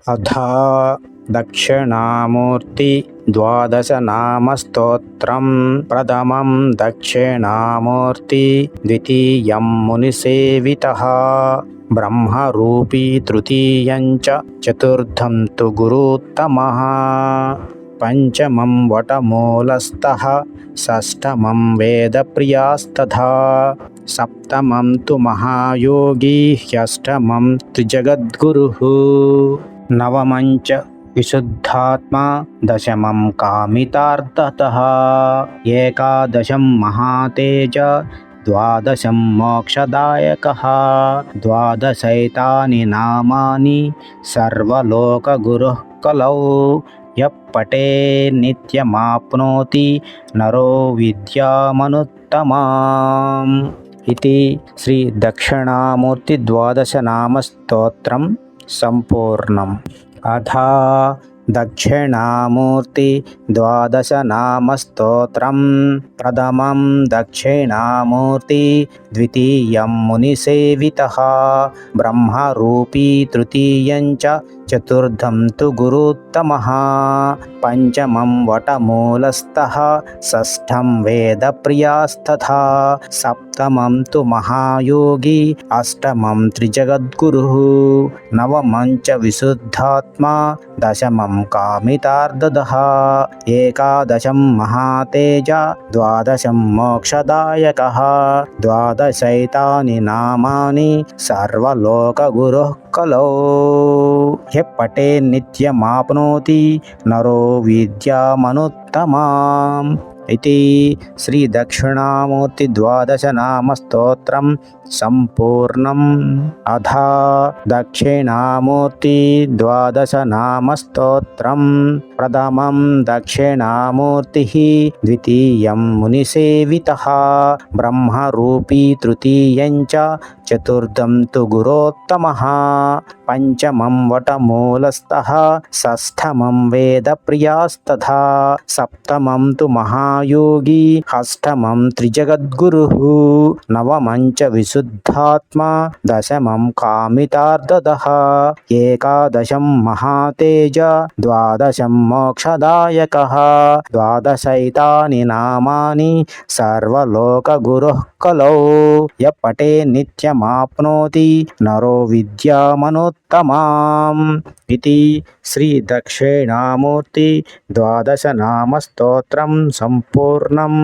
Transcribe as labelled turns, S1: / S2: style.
S1: अथा दक्षिणामूर्ति द्वादशनामस्तोत्रं प्रथमं दक्षिणामूर्ति द्वितीयं मुनिसेवितः ब्रह्मरूपी तृतीयं च चतुर्थं तु गुरुत्तमः पंचमं वटमूलस्थः षष्ठमं वेदप्रियास्तथा सप्तमं तु महायोगी ह्यष्टमं त्रिजगद्गुरुः नवमं च विशुद्धात्मा दशमं कामितार्थतः एकादशं महातेज द्वादशं मोक्षदायकः द्वादशैतानि नामानि सर्वलोकगुरुः कलौ यः पठे नित्यमाप्नोति नरो विद्यामनुत्तमाम् इति श्री दक्षिणामूर्ति द्वादशनामस्तोत्रं सम्पूर्णम्। अथा दक्षिणामूर्ति द्वादशनामस्तोत्रं प्रथमं दक्षिणामूर्ति द्वितीयं मुनिसेवितः ब्रह्मरूपी तृतीयं च चतुर्थं तु गुरुत्तमः पंचमं वटमूलस्थः षष्ठं वेदप्रियास्तथा सप्तमं तु महायोगी अष्टमं त्रिजगद्गुरुः नवमं च विशुद्धात्मा दशमं कामितार्थतः एकादशं महातेज द्वादशं मोक्षदायकः द्वादशैतानि नामानि सर्वलोकगुरुः कलौ यः पठे नित्यमाप्नोति नरो विद्यामनुत्तमाम् इति श्री दक्षिणामूर्ति द्वादशनामस्तोत्रं सम्पूर्णम्। अथा दक्षिणामूर्ति द्वादशनामस्तोत्रं प्रथमं दक्षिणामूर्तिः द्वितीयं मुनिसेवितः ब्रह्मरूपी तृतीयं च चतुर्थं तु गुरोत्तमः पंचमं वटमूलस्थः षष्ठमं वेदप्रियास्तथा सप्तमं तु महायोगी अष्टमं त्रिजगद्गुरुः नवमं च विशुद्धात्मा दशमं कामितार्थतः एकादशं महातेज द्वादशं मोक्षदायकः द्वादशैतानि नामानि सर्वलोकगुरुः कलौ यः पठे नित्यमाप्नोति नरो विद्यामनुत्तमाम् इति श्री दक्षिणामूर्ति द्वादशनामस्तोत्रं सम्पूर्णम्।